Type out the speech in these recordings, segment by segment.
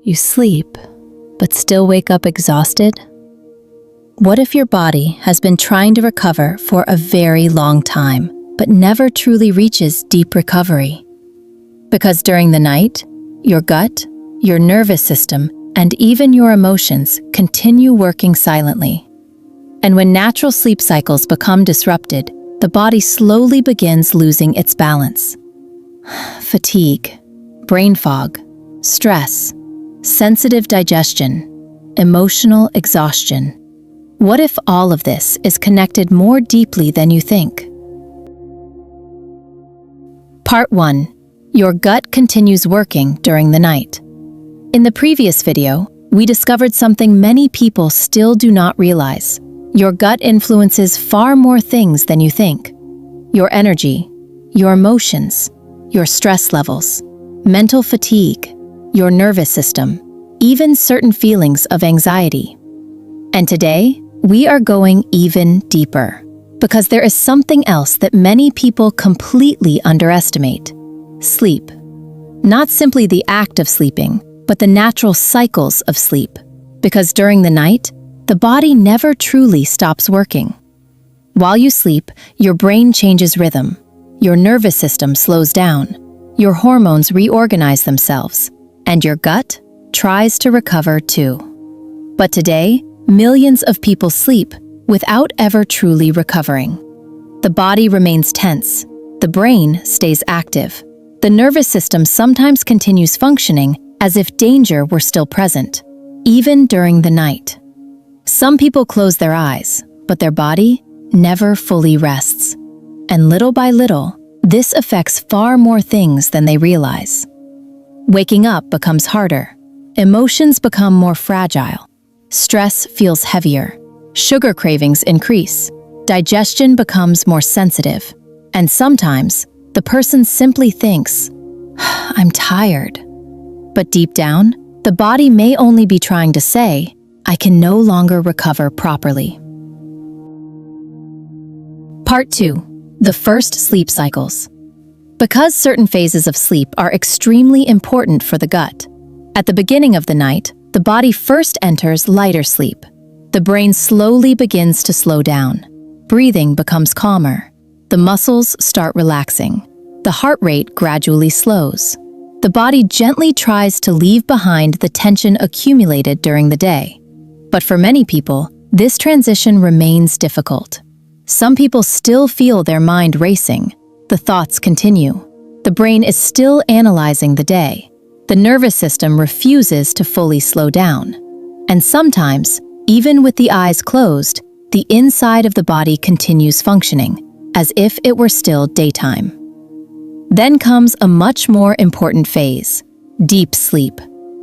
You sleep, but still wake up exhausted? What if your body has been trying to recover for a very long time, but never truly reaches deep recovery? Because during the night, your gut, your nervous system, and even your emotions continue working silently. And when natural sleep cycles become disrupted, the body slowly begins losing its balance. Fatigue, brain fog, stress, sensitive digestion, emotional exhaustion. What if all of this is connected more deeply than you think? Part 1. Your gut continues working during the night. In the previous video, we discovered something many people still do not realize. Your gut influences far more things than you think. Your energy, your emotions, your stress levels, mental fatigue, your nervous system, even certain feelings of anxiety. And today, we are going even deeper, because there is something else that many people completely underestimate: sleep. Not simply the act of sleeping, but the natural cycles of sleep. Because during the night, the body never truly stops working. While you sleep, your brain changes rhythm, your nervous system slows down, your hormones reorganize themselves, and your gut tries to recover too. But today, millions of people sleep without ever truly recovering. The body remains tense, the brain stays active, the nervous system sometimes continues functioning as if danger were still present, even during the night. Some people close their eyes, but their body never fully rests. And little by little, this affects far more things than they realize. Waking up becomes harder. Emotions become more fragile. Stress feels heavier. Sugar cravings increase. Digestion becomes more sensitive. And sometimes, the person simply thinks, "I'm tired." But deep down, the body may only be trying to say, "I can no longer recover properly." Part 2. The first sleep cycles. Because certain phases of sleep are extremely important for the gut. At the beginning of the night, the body first enters lighter sleep. The brain slowly begins to slow down. Breathing becomes calmer. The muscles start relaxing. The heart rate gradually slows. The body gently tries to leave behind the tension accumulated during the day. But for many people, this transition remains difficult. Some people still feel their mind racing. The thoughts continue. The brain is still analyzing the day. The nervous system refuses to fully slow down. And sometimes, even with the eyes closed, the inside of the body continues functioning, as if it were still daytime. Then comes a much more important phase: deep sleep.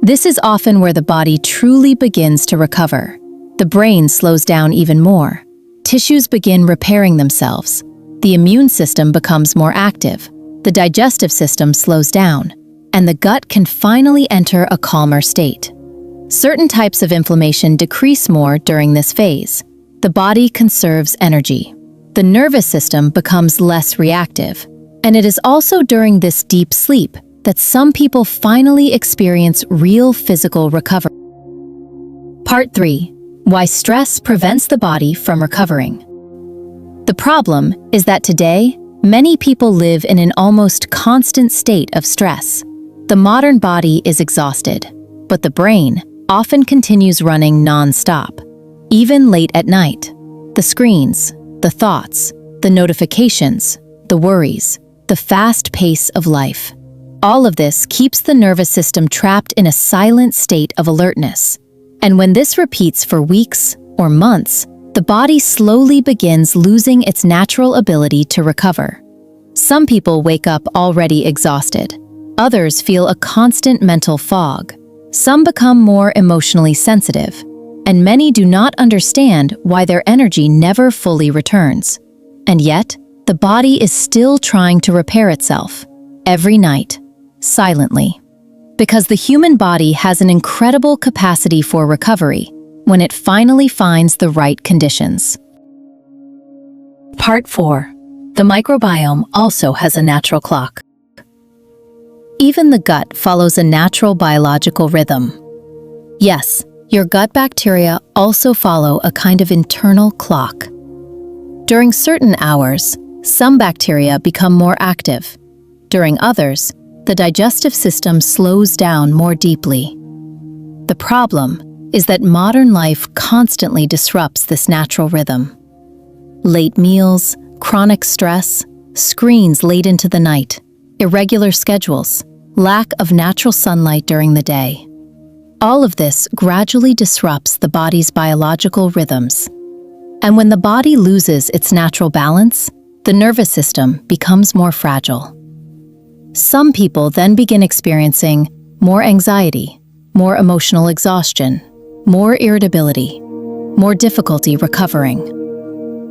This is often where the body truly begins to recover. The brain slows down even more. Tissues begin repairing themselves. The immune system becomes more active. The digestive system slows down, and the gut can finally enter a calmer state. Certain types of inflammation decrease more during this phase. The body conserves energy. The nervous system becomes less reactive. And it is also during this deep sleep that some people finally experience real physical recovery. Part 3. Why stress prevents the body from recovering. The problem is that today, many people live in an almost constant state of stress. The modern body is exhausted, but the brain often continues running non-stop, even late at night. The screens, the thoughts, the notifications, the worries, the fast pace of life. All of this keeps the nervous system trapped in a silent state of alertness. And when this repeats for weeks or months, the body slowly begins losing its natural ability to recover. Some people wake up already exhausted. Others feel a constant mental fog. Some become more emotionally sensitive. And many do not understand why their energy never fully returns. And yet, the body is still trying to repair itself, every night, silently. Because the human body has an incredible capacity for recovery when it finally finds the right conditions. Part 4. The microbiome also has a natural clock. Even the gut follows a natural biological rhythm. Yes, your gut bacteria also follow a kind of internal clock. During certain hours, some bacteria become more active. During others, the digestive system slows down more deeply. The problem is that modern life constantly disrupts this natural rhythm. Late meals, chronic stress, screens late into the night, irregular schedules, lack of natural sunlight during the day. All of this gradually disrupts the body's biological rhythms. And when the body loses its natural balance, the nervous system becomes more fragile. Some people then begin experiencing more anxiety, more emotional exhaustion, more irritability, more difficulty recovering.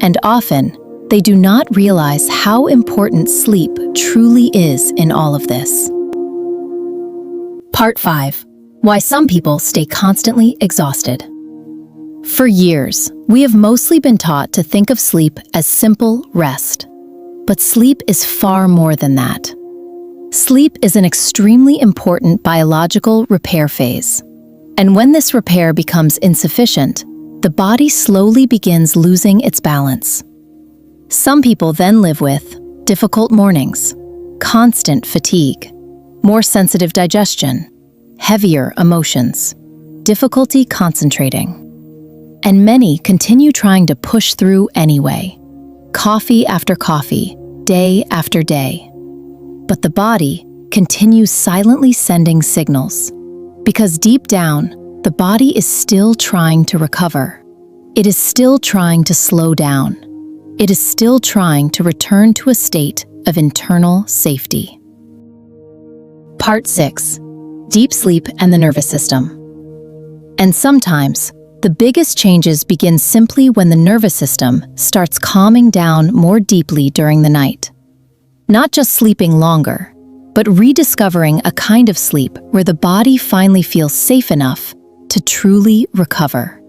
And often, they do not realize how important sleep truly is in all of this. Part 5. Why some people stay constantly exhausted. For years, we have mostly been taught to think of sleep as simple rest. But sleep is far more than that. Sleep is an extremely important biological repair phase. And when this repair becomes insufficient, the body slowly begins losing its balance. Some people then live with difficult mornings, constant fatigue, more sensitive digestion, heavier emotions, difficulty concentrating. And many continue trying to push through anyway, coffee after coffee, day after day. But the body continues silently sending signals, because deep down, the body is still trying to recover. It is still trying to slow down. It is still trying to return to a state of internal safety. Part 6. Deep sleep and the nervous system. And sometimes, the biggest changes begin simply when the nervous system starts calming down more deeply during the night. Not just sleeping longer, but rediscovering a kind of sleep where the body finally feels safe enough to truly recover.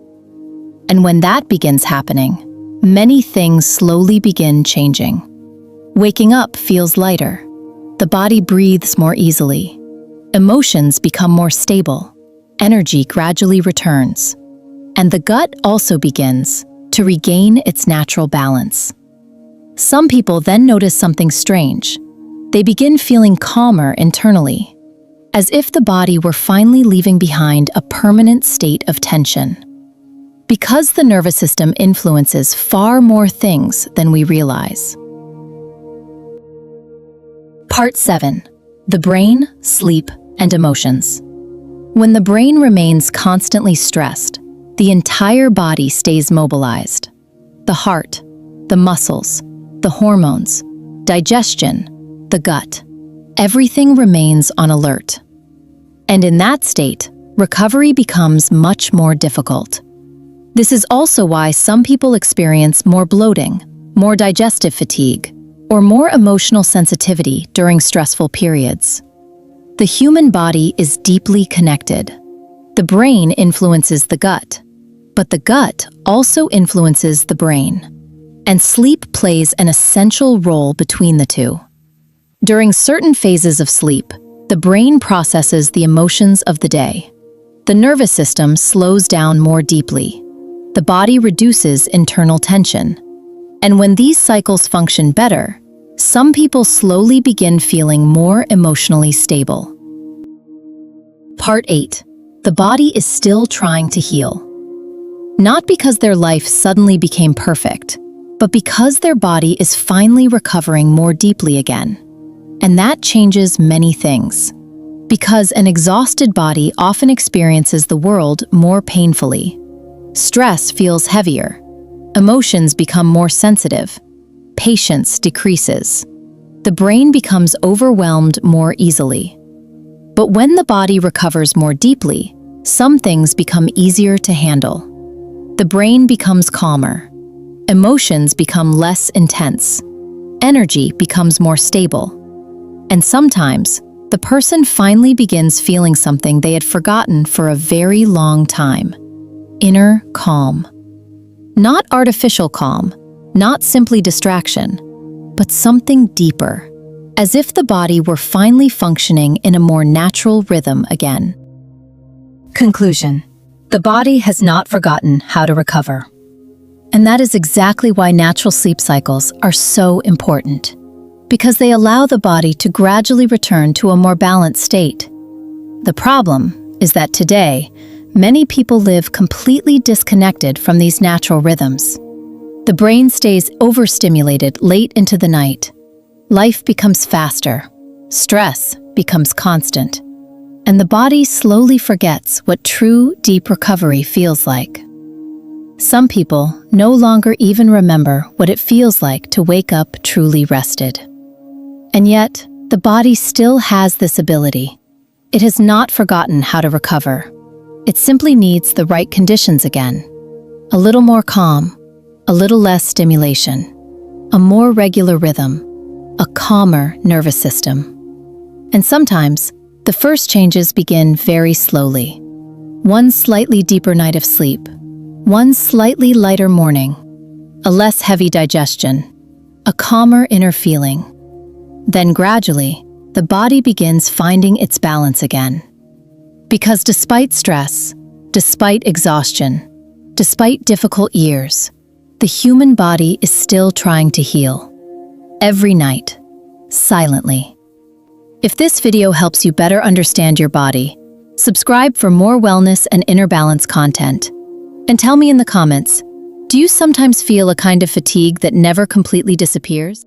And when that begins happening, many things slowly begin changing. Waking up feels lighter. The body breathes more easily. Emotions become more stable. Energy gradually returns. And the gut also begins to regain its natural balance. Some people then notice something strange. They begin feeling calmer internally, as if the body were finally leaving behind a permanent state of tension. Because the nervous system influences far more things than we realize. Part 7. The brain, sleep, and emotions. When the brain remains constantly stressed, the entire body stays mobilized. The heart, the muscles, the hormones, digestion, the gut. Everything remains on alert. And in that state, recovery becomes much more difficult. This is also why some people experience more bloating, more digestive fatigue, or more emotional sensitivity during stressful periods. The human body is deeply connected. The brain influences the gut, but the gut also influences the brain. And sleep plays an essential role between the two. During certain phases of sleep, the brain processes the emotions of the day. The nervous system slows down more deeply. The body reduces internal tension. And when these cycles function better, some people slowly begin feeling more emotionally stable. Part 8. The body is still trying to heal. Not because their life suddenly became perfect, but because their body is finally recovering more deeply again. And that changes many things. Because an exhausted body often experiences the world more painfully. Stress feels heavier. Emotions become more sensitive. Patience decreases. The brain becomes overwhelmed more easily. But when the body recovers more deeply, some things become easier to handle. The brain becomes calmer. Emotions become less intense. Energy becomes more stable. And sometimes, the person finally begins feeling something they had forgotten for a very long time. Inner calm. Not artificial calm, not simply distraction, but something deeper, as if the body were finally functioning in a more natural rhythm again. Conclusion. The body has not forgotten how to recover. And that is exactly why natural sleep cycles are so important, because they allow the body to gradually return to a more balanced state. The problem is that today, many people live completely disconnected from these natural rhythms. The brain stays overstimulated late into the night. Life becomes faster, stress becomes constant, and the body slowly forgets what true, deep recovery feels like. Some people no longer even remember what it feels like to wake up truly rested. And yet, the body still has this ability. It has not forgotten how to recover. It simply needs the right conditions again. A little more calm, a little less stimulation, a more regular rhythm, a calmer nervous system. And sometimes, the first changes begin very slowly. One slightly deeper night of sleep, one slightly lighter morning, a less heavy digestion, a calmer inner feeling. Then gradually, the body begins finding its balance again. Because despite stress, despite exhaustion, despite difficult years, the human body is still trying to heal. Every night, silently. If this video helps you better understand your body, subscribe for more wellness and inner balance content. And tell me in the comments, do you sometimes feel a kind of fatigue that never completely disappears?